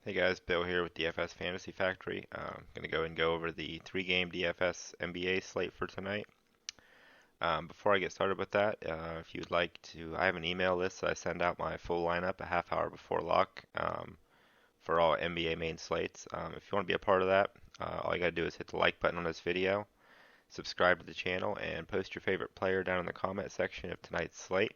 Hey guys, Bill here with DFS Fantasy Factory. I'm going to go and go over the three-game DFS NBA slate for tonight. Before I get started with that, if you'd like to, I have an email list that I send out my full lineup a half hour before lock for all NBA main slates. If you want to be a part of that, all you got to do is hit the like button on this video, subscribe to the channel, and post your favorite player down in the comment section of tonight's slate.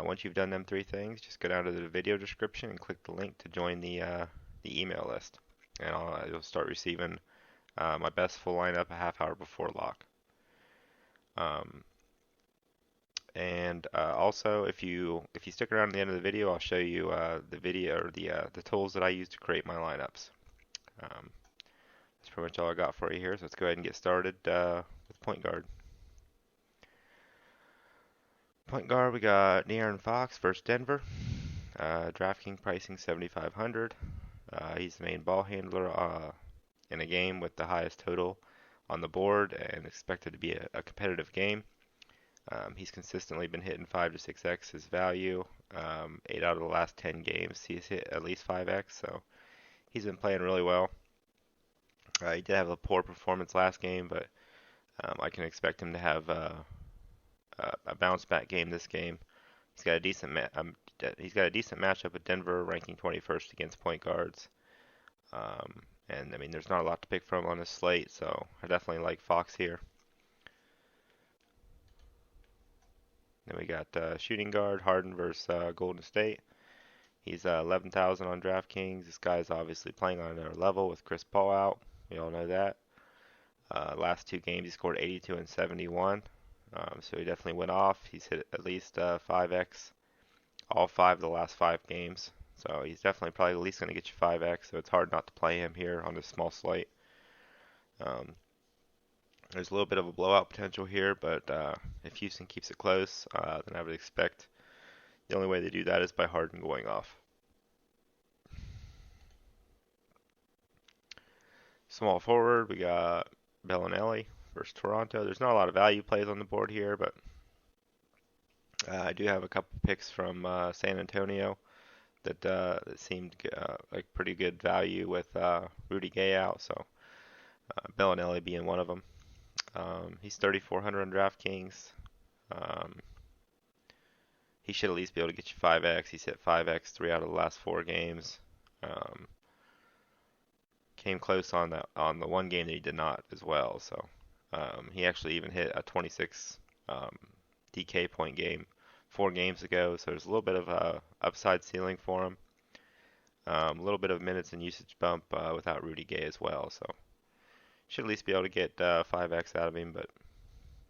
Once you've done them three things, just go down to the video description and click the link to join the email list, and you'll start receiving my best full lineup a half hour before lock. Um, and also, if you stick around to the end of the video, I'll show you the video or the tools that I use to create my lineups. That's pretty much all I got for you here. So let's go ahead and get started with point guard. Point guard, we got De'Aaron Fox versus Denver. DraftKings pricing 7,500. He's the main ball handler in a game with the highest total on the board and expected to be a competitive game. He's consistently been hitting 5 to 6x his value. 8 out of the last 10 games he's hit at least 5x, so he's been playing really well. He did have a poor performance last game, but I can expect him to have a bounce back game this game. He's got a he's got a decent matchup with Denver, ranking 21st against point guards. And I mean, there's not a lot to pick from on this slate, so I definitely like Fox here. Then we got shooting guard Harden versus Golden State. He's 11,000 on DraftKings. This guy's obviously playing on another level with Chris Paul out. We all know that. Last two games he scored 82 and 71. So he definitely went off. He's hit at least 5x all five of the last 5 games. So he's definitely probably at least going to get you 5x. So it's hard not to play him here on this small slate. Um, there's a little bit of a blowout potential here, but if Houston keeps it close, then I would expect the only way they do that is by Harden going off. Small forward, we got Bellinelli versus Toronto. There's not a lot of value plays on the board here, but I do have a couple picks from San Antonio that seemed like pretty good value with Rudy Gay out, so Bellinelli being one of them. He's 3,400 on DraftKings. Um, he should at least be able to get you 5x. He's hit 5x 3 out of the last 4 games. Um, Came close on the one game that he did not as well. So he actually even hit a 26 DK point game 4 games ago. So there's a little bit of a upside ceiling for him. A little bit of minutes and usage bump without Rudy Gay as well. So should at least be able to get 5x out of him, but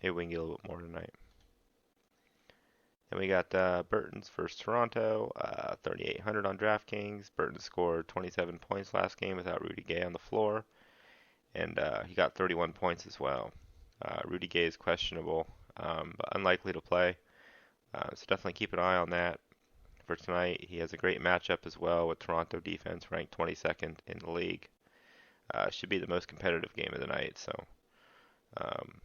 maybe we can get a little bit more tonight. Then we got Burton's versus Toronto, 3,800 on DraftKings. Burton scored 27 points last game without Rudy Gay on the floor, and he got 31 points as well. Rudy Gay is questionable, but unlikely to play, so definitely keep an eye on that for tonight. He has a great matchup as well with Toronto defense ranked 22nd in the league. Should be the most competitive game of the night, so um,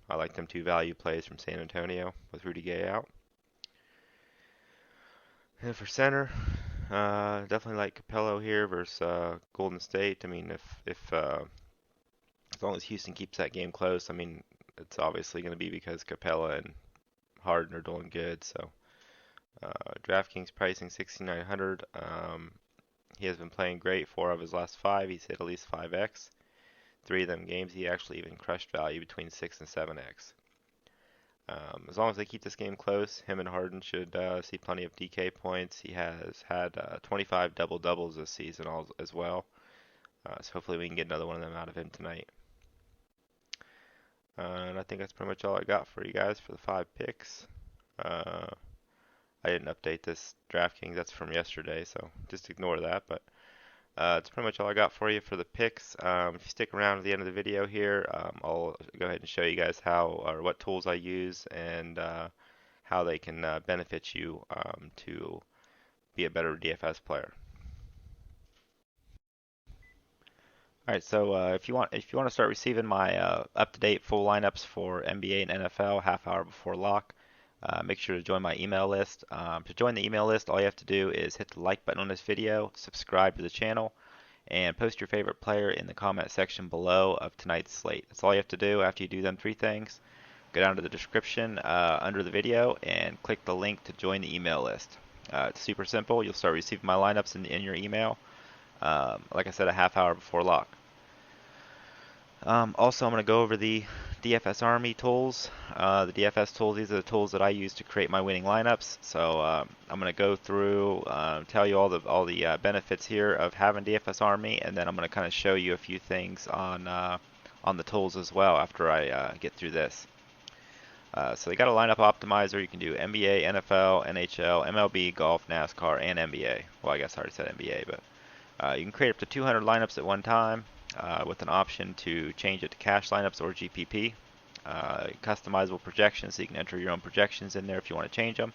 I like them two value plays from San Antonio with Rudy Gay out. And for center, definitely like Capello here versus Golden State. I mean, if as long as Houston keeps that game close, I mean, it's obviously going to be because Capella and Harden are doing good. So DraftKings pricing 6,900. He has been playing great. 4 of his last 5, he's hit at least 5x. 3 of them games, he actually even crushed value between 6 and 7x. As long as they keep this game close, him and Harden should see plenty of DK points. He has had 25 double doubles this season as well. So hopefully we can get another one of them out of him tonight. And I think that's pretty much all I got for you guys for the 5 picks. I didn't update this DraftKings, that's from yesterday, so just ignore that. But that's pretty much all I got for you for the picks. If you stick around to the end of the video here, I'll go ahead and show you guys how or what tools I use and how they can benefit you to be a better DFS player. All right, so if you want to start receiving my up-to-date full lineups for NBA and NFL half hour before lock, Make sure to join my email list. To join the email list, all you have to do is hit the like button on this video, subscribe to the channel, and post your favorite player in the comment section below of tonight's slate. That's all you have to do. After you do them three things, go down to the description under the video and click the link to join the email list. It's super simple. You'll start receiving my lineups in your email, like I said, a half hour before lock. Also, I'm going to go over the DFS Army tools. The DFS tools, these are the tools that I use to create my winning lineups. So I'm going to go through, tell you all the benefits here of having DFS Army, and then I'm going to kind of show you a few things on the tools as well after I get through this. So they got a lineup optimizer. You can do NBA, NFL, NHL, MLB, golf, NASCAR, and NBA. Well, I guess I already said NBA, but you can create up to 200 lineups at one time. With an option to change it to cash lineups or GPP. Customizable projections, so you can enter your own projections in there if you want to change them.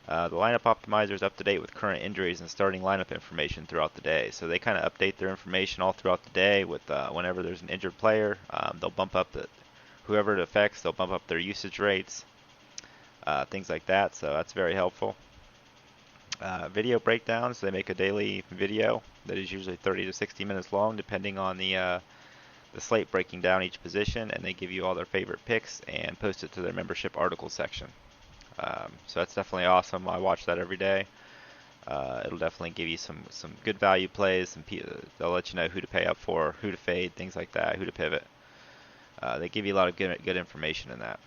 The lineup optimizer is up to date with current injuries and starting lineup information throughout the day. So they kind of update their information all throughout the day with whenever there's an injured player, they'll bump up whoever it affects, they'll bump up their usage rates, things like that. So that's very helpful. Video breakdowns, they make a daily video that is usually 30 to 60 minutes long depending on the slate, breaking down each position, and they give you all their favorite picks and post it to their membership article section. So that's definitely awesome. I watch that every day. It'll definitely give you some good value plays, and they'll let you know who to pay up for, who to fade, things like that, who to pivot. They give you a lot of good information in that.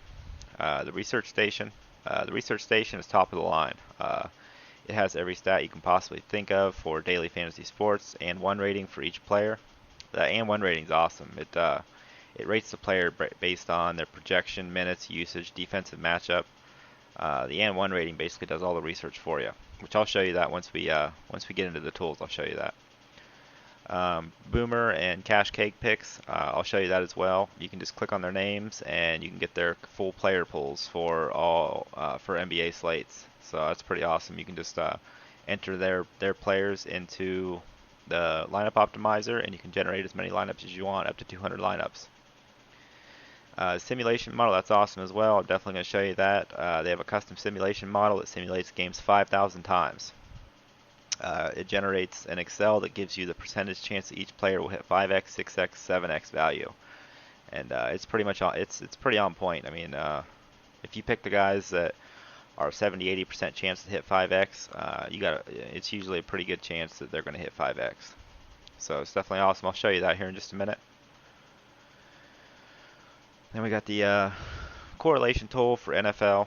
The research station. The research station is top of the line. It has every stat you can possibly think of for daily fantasy sports, and one rating for each player. The and one rating is awesome. It rates the player based on their projection, minutes, usage, defensive matchup. The and one rating basically does all the research for you, which I'll show you that once we get into the tools. I'll show you that. Boomer and Cash Cake picks, I'll show you that as well. You can just click on their names and you can get their full player pools for NBA slates. So that's pretty awesome. You can just enter their players into the lineup optimizer, and you can generate as many lineups as you want, up to 200 lineups. Simulation model, that's awesome as well. I'm definitely going to show you that. They have a custom simulation model that simulates games 5,000 times. It generates an Excel that gives you the percentage chance that each player will hit 5x, 6x, 7x value, and it's pretty much it's pretty on point. I mean, if you pick the guys that are 70-80% chance to hit 5x, it's usually a pretty good chance that they're going to hit 5x. So it's definitely awesome. I'll show you that here in just a minute. Then we got the correlation tool for NFL.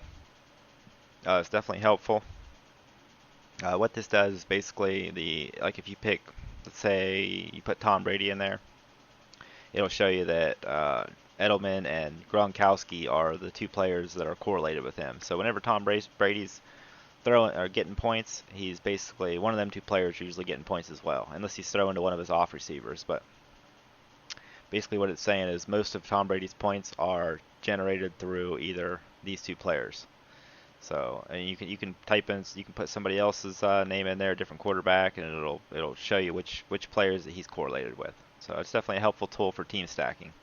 It's definitely helpful. What this does is basically like if you pick, let's say you put Tom Brady in there, it'll show you that Edelman and Gronkowski are the two players that are correlated with him. So whenever Tom Brady's throwing or getting points, he's basically one of them two players are usually getting points as well, unless he's throwing to one of his off receivers. But basically what it's saying is most of Tom Brady's points are generated through either these two players. So, and you can type in, you can put somebody else's name in there, a different quarterback, and it'll show you which players that he's correlated with. So it's definitely a helpful tool for team stacking.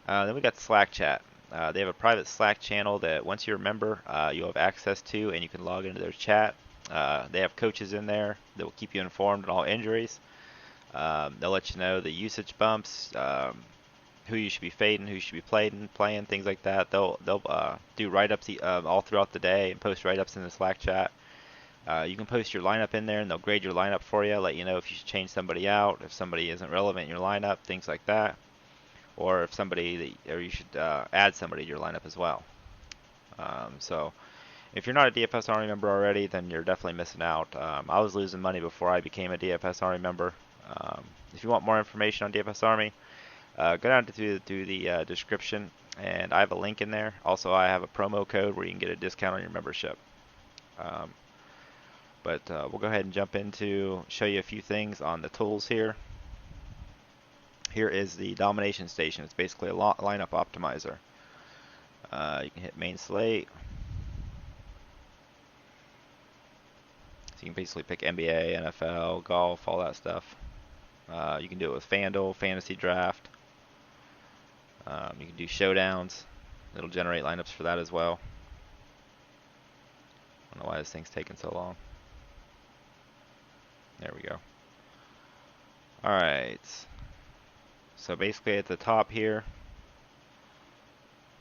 Then we got the Slack chat. They have a private Slack channel that once you're a member, you'll have access to, and you can log into their chat. They have coaches in there that will keep you informed on all injuries. They'll let you know the usage bumps, who you should be fading, who you should be playing, things like that. They'll do write-ups all throughout the day and post write-ups in the Slack chat. You can post your lineup in there, and they'll grade your lineup for you, let you know if you should change somebody out, if somebody isn't relevant in your lineup, things like that, or if you should add somebody to your lineup as well. So if you're not a DFS Army member already, then you're definitely missing out. I was losing money before I became a DFS Army member. If you want more information on DFS Army, go down to the description, and I have a link in there. Also, I have a promo code where you can get a discount on your membership. But we'll go ahead and jump into show you a few things on the tools here. Here is the domination station. It's basically a lineup optimizer. You can hit main slate. So you can basically pick NBA, NFL, golf, all that stuff. You can do it with FanDuel, Fantasy Draft. You can do showdowns. It'll generate lineups for that as well. don't know why this thing's taking so long. There we go. Alright. So basically at the top here,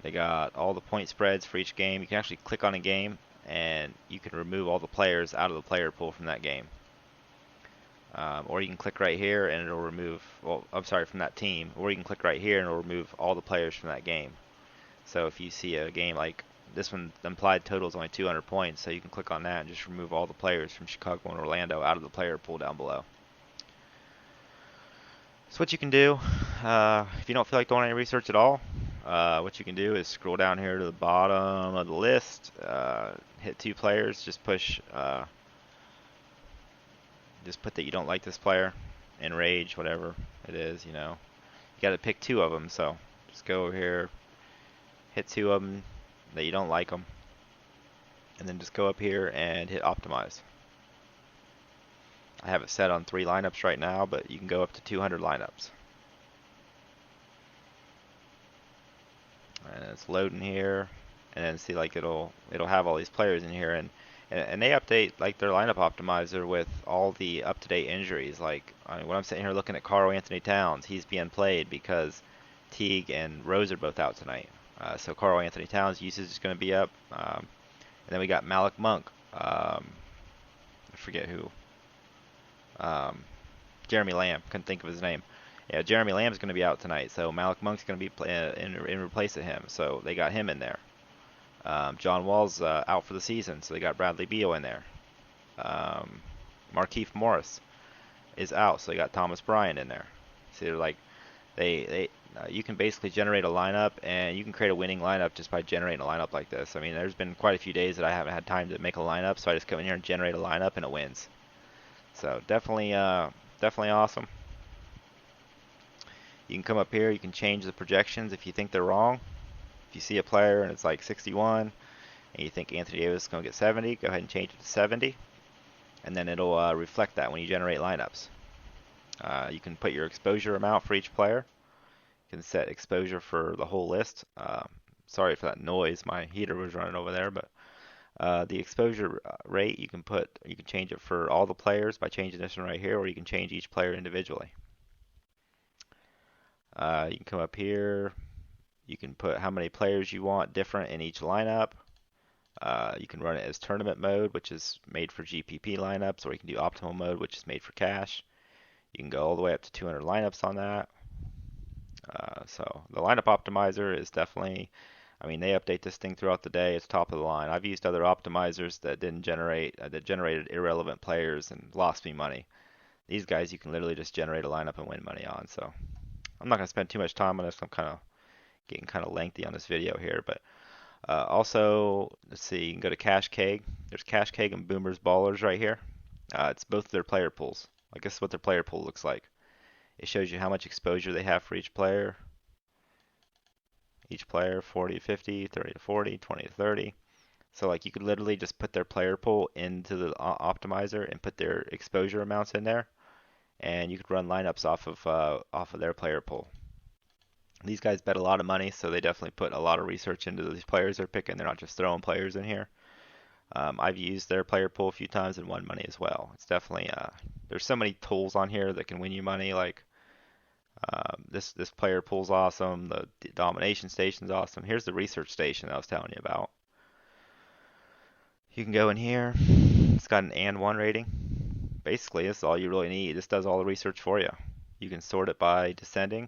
they got all the point spreads for each game. You can actually click on a game and you can remove all the players out of the player pool from that game. Or you can click right here and it'll remove, well, I'm sorry, from that team. Or you can click right here and it'll remove all the players from that game. So if you see a game like this one, the implied total is only 200 points, so you can click on that and just remove all the players from Chicago and Orlando out of the player pool down below. So what you can do, if you don't feel like doing any research at all, what you can do is scroll down here to the bottom of the list, hit 2 players, just push, just put that you don't like this player, enrage, whatever it is, you know. You got to pick 2 of them, so just go over here, hit 2 of them that you don't like them, and then just go up here and hit optimize. I have it set on 3 lineups right now, but you can go up to 200 lineups. And it's loading here, and then see, like, it'll have all these players in here, and they update like their lineup optimizer with all the up-to-date injuries. Like, I mean, when I'm sitting here looking at Karl Anthony Towns, he's being played because Teague and Rose are both out tonight. So Karl Anthony Towns usage is going to be up. And then we got Malik Monk. I forget who. Jeremy Lamb. Couldn't think of his name. Yeah, Jeremy Lamb's going to be out tonight, so Malik Monk's going to be in replace of him. So they got him in there. John Wall's out for the season, so they got Bradley Beal in there. Markieff Morris is out, so they got Thomas Bryant in there. So they're like, you can basically generate a lineup, and you can create a winning lineup just by generating a lineup like this. I mean, there's been quite a few days that I haven't had time to make a lineup, so I just come in here and generate a lineup, and it wins. So definitely awesome. You can come up here, you can change the projections if you think they're wrong. If you see a player and it's like 61, and you think Anthony Davis is going to get 70, go ahead and change it to 70, and then it'll reflect that when you generate lineups. You can put your exposure amount for each player. You can set exposure for the whole list. Sorry for that noise, my heater was running over there, but the exposure rate you can change it for all the players by changing this one right here, or you can change each player individually. You can come up here. You can put how many players you want different in each lineup. You can run it as tournament mode, which is made for GPP lineups, or you can do optimal mode, which is made for cash. You can go all the way up to 200 lineups on that. So the lineup optimizer is definitely, I mean, they update this thing throughout the day. It's top of the line. I've used other optimizers that that generated irrelevant players and lost me money. These guys, you can literally just generate a lineup and win money on. So I'm not going to spend too much time on this. I'm kind of getting kind of lengthy on this video here, but also, let's see, you can go to Cash Keg. There's Cash Keg and Boomers Ballers right here. It's both their player pools. I guess what their player pool looks like. It shows you how much exposure they have for each player. Each player, 40 to 50, 30 to 40, 20 to 30. So like you could literally just put their player pool into the optimizer and put their exposure amounts in there, and you could run lineups off of their player pool. These guys bet a lot of money, so they definitely put a lot of research into these players they're picking. They're not just throwing players in here. I've used their player pool a few times and won money as well. It's definitely there's so many tools on here that can win you money. Like this player pool's awesome. The domination station's awesome. Here's the research station I was telling you about. You can go in here. It's got an and 1 rating. Basically, this is all you really need. This does all the research for you. You can sort it by descending,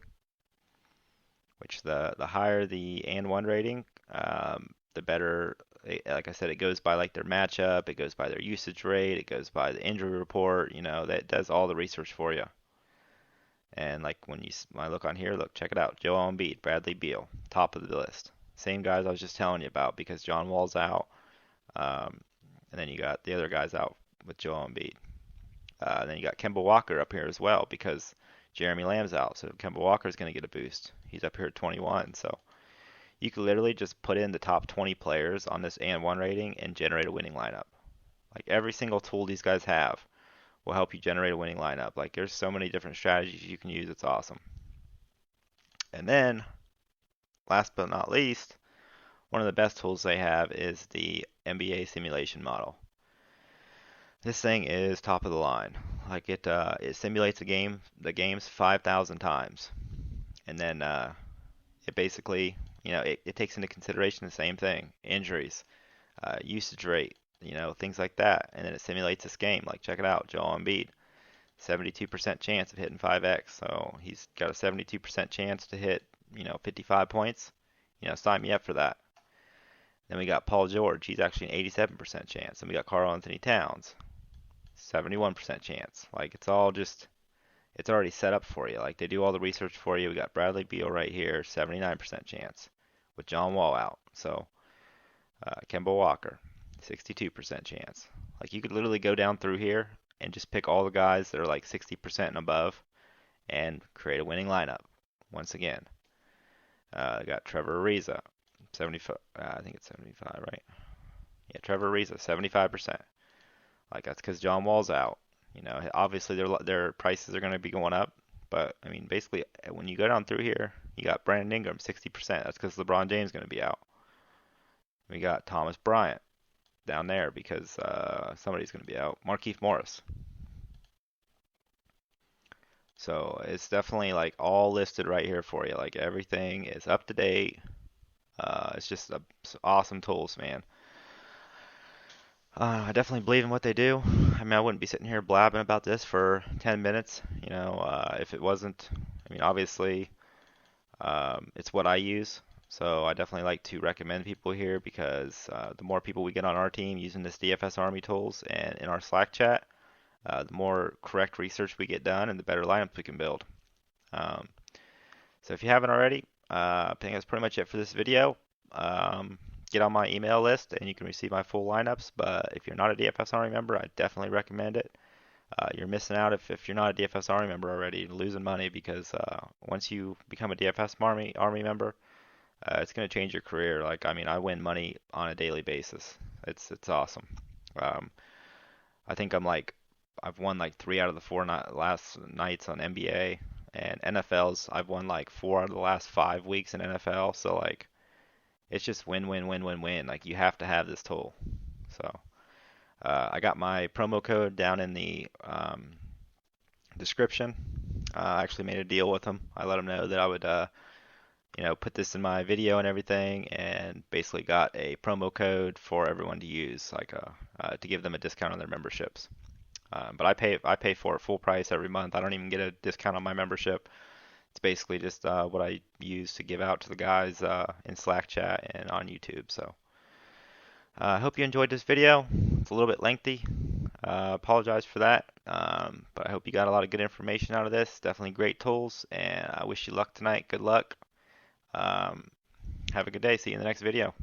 which the higher the and 1 rating, the better. Like I said, it goes by like their matchup, it goes by their usage rate, it goes by the injury report. You know, that does all the research for you. And like when I look on here, look, check it out. Joel Embiid, Bradley Beal, top of the list. Same guys I was just telling you about because John Wall's out. And then you got the other guys out with Joel Embiid. Then you got Kemba Walker up here as well because Jeremy Lamb's out. So Kemba Walker's going to get a boost. He's up here at 21. So you can literally just put in the top 20 players on this and 1 rating and generate a winning lineup. Like every single tool these guys have will help you generate a winning lineup. Like there's so many different strategies you can use. It's awesome. And then, last but not least, one of the best tools they have is the NBA simulation model. This thing is top of the line. Like it simulates the games 5,000 times, and then it basically, it takes into consideration the same thing: injuries, usage rate, things like that, and then it simulates this game. Like check it out, Joel Embiid, 72% chance of hitting 5x, so he's got a 72% chance to hit, 55 points. Sign me up for that. Then we got Paul George, he's actually an 87% chance, and we got Karl Anthony Towns, 71% chance. Like it's already set up for you. Like they do all the research for you. We got Bradley Beal right here, 79% chance with John Wall out. So Kemba Walker, 62% chance. Like you could literally go down through here and just pick all the guys that are like 60% and above and create a winning lineup. Once again, got Trevor Ariza, 75. I think it's 75, right? Yeah, Trevor Ariza, 75%. Like that's because John Wall's out. Obviously their prices are going to be going up, but I mean, basically, when you go down through here, you got Brandon Ingram, 60%. That's because LeBron James is going to be out. We got Thomas Bryant down there because somebody's going to be out. Markieff Morris. So it's definitely like all listed right here for you. Like everything is up to date. It's just awesome tools, man. I definitely believe in what they do. I mean, I wouldn't be sitting here blabbing about this for 10 minutes, if it wasn't. I mean, obviously, it's what I use. So I definitely like to recommend people here because the more people we get on our team using this DFS Army tools and in our Slack chat, the more correct research we get done and the better lineups we can build. So if you haven't already, I think that's pretty much it for this video. Get on my email list and you can receive my full lineups. But if you're not a DFS Army member, I definitely recommend it. You're missing out if you're not a DFS Army member already, you're losing money because once you become a DFS Army member, it's going to change your career. Like, I mean, I win money on a daily basis. It's awesome. I think I've won like 3 out of the 4 last nights on NBA, and NFL's I've won like 4 out of the last 5 weeks in NFL. So like, it's just win, win, win, win, win. Like you have to have this tool. So I got my promo code down in the description. I actually made a deal with them. I let them know that I would, put this in my video and everything, and basically got a promo code for everyone to use, like to give them a discount on their memberships. But I pay for it full price every month. I don't even get a discount on my membership. It's basically just what I use to give out to the guys in Slack chat and on YouTube. So I hope you enjoyed this video. It's a little bit lengthy. Apologize for that. But I hope you got a lot of good information out of this. Definitely great tools. And I wish you luck tonight. Good luck. Have a good day. See you in the next video.